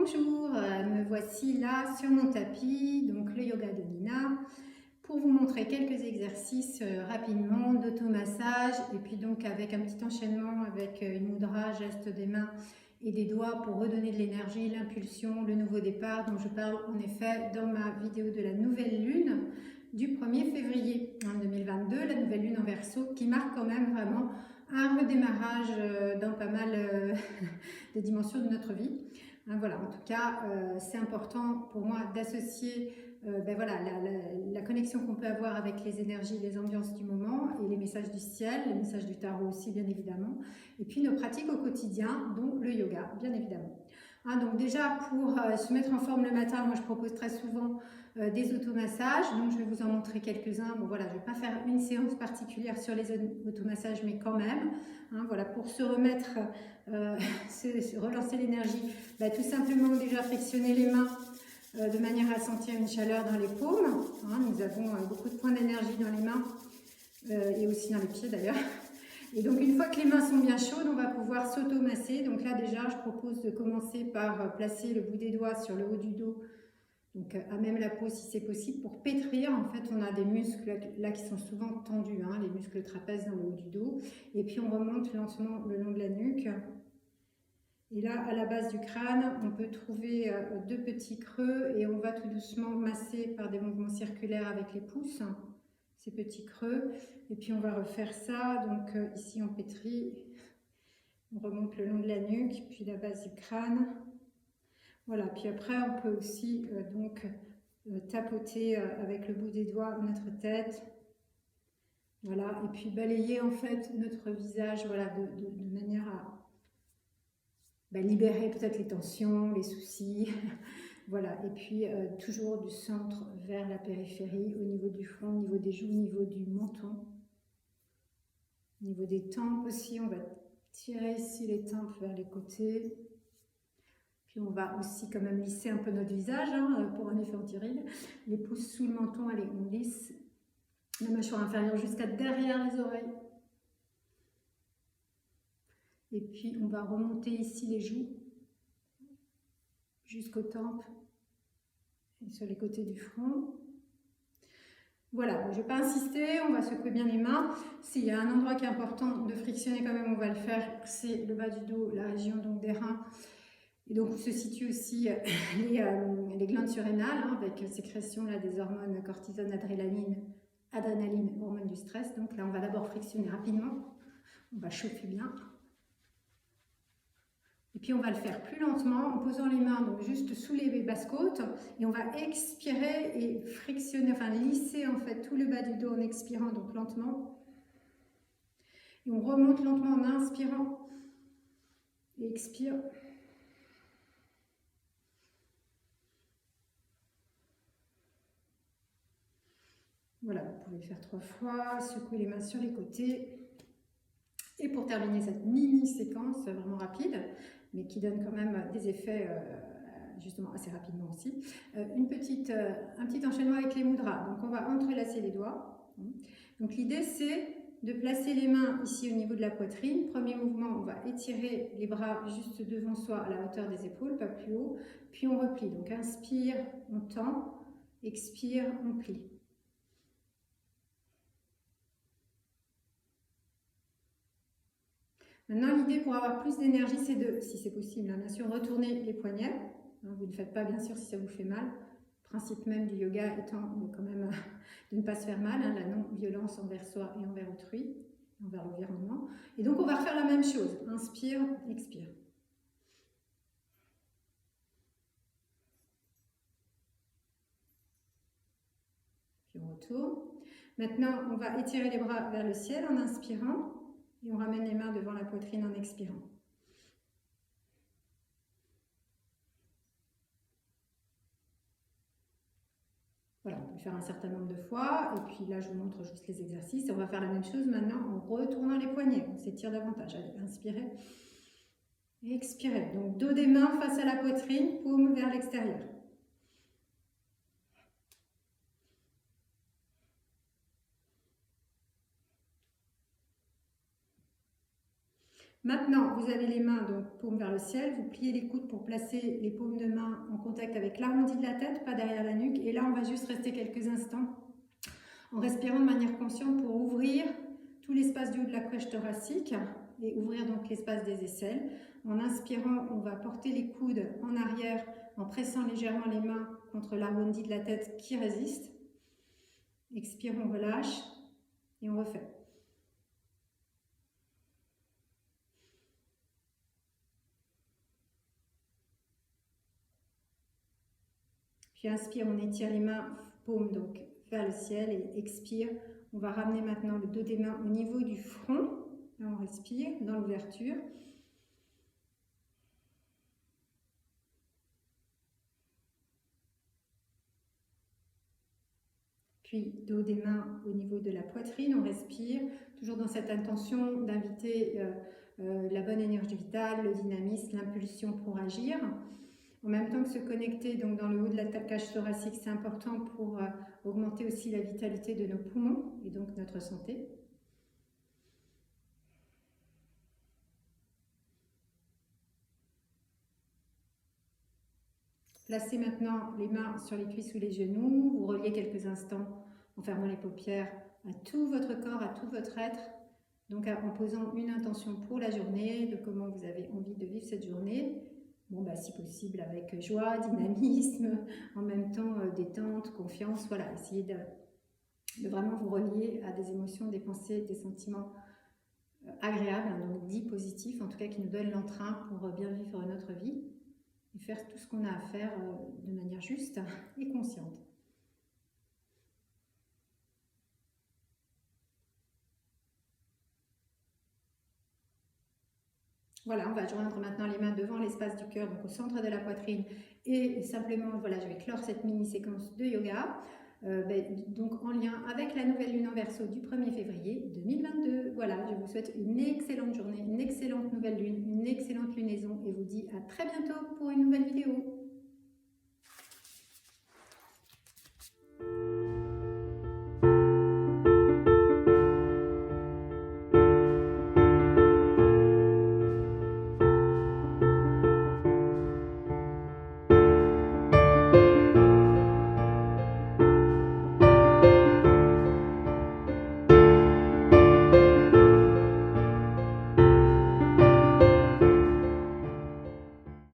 Bonjour, me voici là sur mon tapis, donc le yoga de Nina, pour vous montrer quelques exercices rapidement d'automassage et puis donc avec un petit enchaînement avec une mudra, geste des mains et des doigts pour redonner de l'énergie, l'impulsion, le nouveau départ dont je parle en effet dans ma vidéo de la nouvelle lune du 1er février 2022, la nouvelle lune en Verseau qui marque quand même vraiment un redémarrage dans pas mal de dimensions de notre vie. Voilà, en tout cas, c'est important pour moi d'associer voilà, la connexion qu'on peut avoir avec les énergies, les ambiances du moment et les messages du ciel, les messages du tarot aussi bien évidemment, et puis nos pratiques au quotidien, dont le yoga bien évidemment. Donc déjà pour se mettre en forme le matin, moi je propose très souvent des automassages, donc je vais vous en montrer quelques-uns. Bon voilà, je ne vais pas faire une séance particulière sur les automassages, mais quand même, voilà, pour se remettre, relancer l'énergie, tout simplement déjà frictionner les mains de manière à sentir une chaleur dans les paumes. Nous avons beaucoup de points d'énergie dans les mains et aussi dans les pieds d'ailleurs. Et donc une fois que les mains sont bien chaudes, on va pouvoir s'automasser. Donc là déjà, je propose de commencer par placer le bout des doigts sur le haut du dos, donc à même la peau si c'est possible, pour pétrir. En fait, on a des muscles là qui sont souvent tendus, les muscles trapèzes dans le haut du dos. Et puis on remonte lentement le long de la nuque. Et là, à la base du crâne, on peut trouver deux petits creux et on va tout doucement masser par des mouvements circulaires avec les pouces, ces petits creux. Et puis on va refaire ça. Donc ici, on pétrit, on remonte le long de la nuque, puis la base du crâne. Voilà, puis après, on peut aussi tapoter avec le bout des doigts notre tête. Voilà, et puis balayer en fait notre visage, voilà, de manière à libérer peut-être les tensions, les soucis, voilà, et puis toujours du centre vers la périphérie, au niveau du front, au niveau des joues, au niveau du menton, au niveau des tempes aussi, on va tirer ici les tempes vers les côtés, puis on va aussi quand même lisser un peu notre visage, pour un effet anti-rides, les pouces sous le menton, allez, on lisse la mâchoire inférieure jusqu'à derrière les oreilles. Et puis on va remonter ici les joues jusqu'aux tempes et sur les côtés du front. Voilà, je ne vais pas insister, on va secouer bien les mains. S'il y a un endroit qui est important de frictionner quand même, on va le faire, c'est le bas du dos, la région donc des reins. Et donc où se situent aussi les glandes surrénales, avec sécrétion là, des hormones cortisone, adrénaline, hormones du stress. Donc là, on va d'abord frictionner rapidement, on va chauffer bien. Et puis on va le faire plus lentement en posant les mains donc juste sous les basses-côtes et on va expirer et frictionner, enfin lisser en fait tout le bas du dos en expirant donc lentement. Et on remonte lentement en inspirant et expire. Voilà, vous pouvez le faire 3 fois, secouer les mains sur les côtés. Et pour terminer cette mini séquence vraiment rapide, mais qui donne quand même des effets justement assez rapidement aussi, un petit enchaînement avec les mudras. Donc on va entrelacer les doigts. Donc l'idée c'est de placer les mains ici au niveau de la poitrine. Premier mouvement, on va étirer les bras juste devant soi à la hauteur des épaules, pas plus haut, puis on replie. Donc inspire, on tend, expire, on plie. Maintenant, l'idée pour avoir plus d'énergie, c'est de, si c'est possible, bien sûr, retourner les poignets. Vous ne faites pas, bien sûr, si ça vous fait mal. Le principe même du yoga étant quand même de ne pas se faire mal, la non-violence envers soi et envers autrui, envers l'environnement. Et donc, on va refaire la même chose. Inspire, expire. Puis on retourne. Maintenant, on va étirer les bras vers le ciel en inspirant. Et on ramène les mains devant la poitrine en expirant. Voilà, on peut le faire un certain nombre de fois. Et puis là, je vous montre juste les exercices. Et on va faire la même chose maintenant en retournant les poignets. On s'étire davantage. Allez, inspirez. Et expirez. Donc, dos des mains face à la poitrine, paume vers l'extérieur. Maintenant, vous avez les mains, donc paumes vers le ciel, vous pliez les coudes pour placer les paumes de main en contact avec l'arrondi de la tête, pas derrière la nuque. Et là, on va juste rester quelques instants en respirant de manière consciente pour ouvrir tout l'espace du haut de la cage thoracique et ouvrir donc l'espace des aisselles. En inspirant, on va porter les coudes en arrière en pressant légèrement les mains contre l'arrondi de la tête qui résiste. Expire, on relâche et on refait. Puis inspire, on étire les mains, paumes donc vers le ciel et expire. On va ramener maintenant le dos des mains au niveau du front. Là, on respire dans l'ouverture. Puis dos des mains au niveau de la poitrine, on respire, toujours dans cette intention d'inviter la bonne énergie vitale, le dynamisme, l'impulsion pour agir. En même temps que se connecter donc dans le haut de la cage thoracique, c'est important pour augmenter aussi la vitalité de nos poumons et donc notre santé. Placez maintenant les mains sur les cuisses ou les genoux, vous reliez quelques instants en fermant les paupières à tout votre corps, à tout votre être, donc en posant une intention pour la journée, de comment vous avez envie de vivre cette journée. Bon, bah, si possible avec joie, dynamisme, en même temps détente, confiance, voilà, essayez de vraiment vous relier à des émotions, des pensées, des sentiments agréables, hein, donc dits positifs, en tout cas qui nous donnent l'entrain pour bien vivre notre vie et faire tout ce qu'on a à faire de manière juste et consciente. Voilà, on va joindre maintenant les mains devant l'espace du cœur, donc au centre de la poitrine. Et simplement, voilà, je vais clore cette mini-séquence de yoga. Donc en lien avec la nouvelle lune en Verseau du 1er février 2022. Voilà, je vous souhaite une excellente journée, une excellente nouvelle lune, une excellente lunaison et vous dis à très bientôt pour une nouvelle vidéo.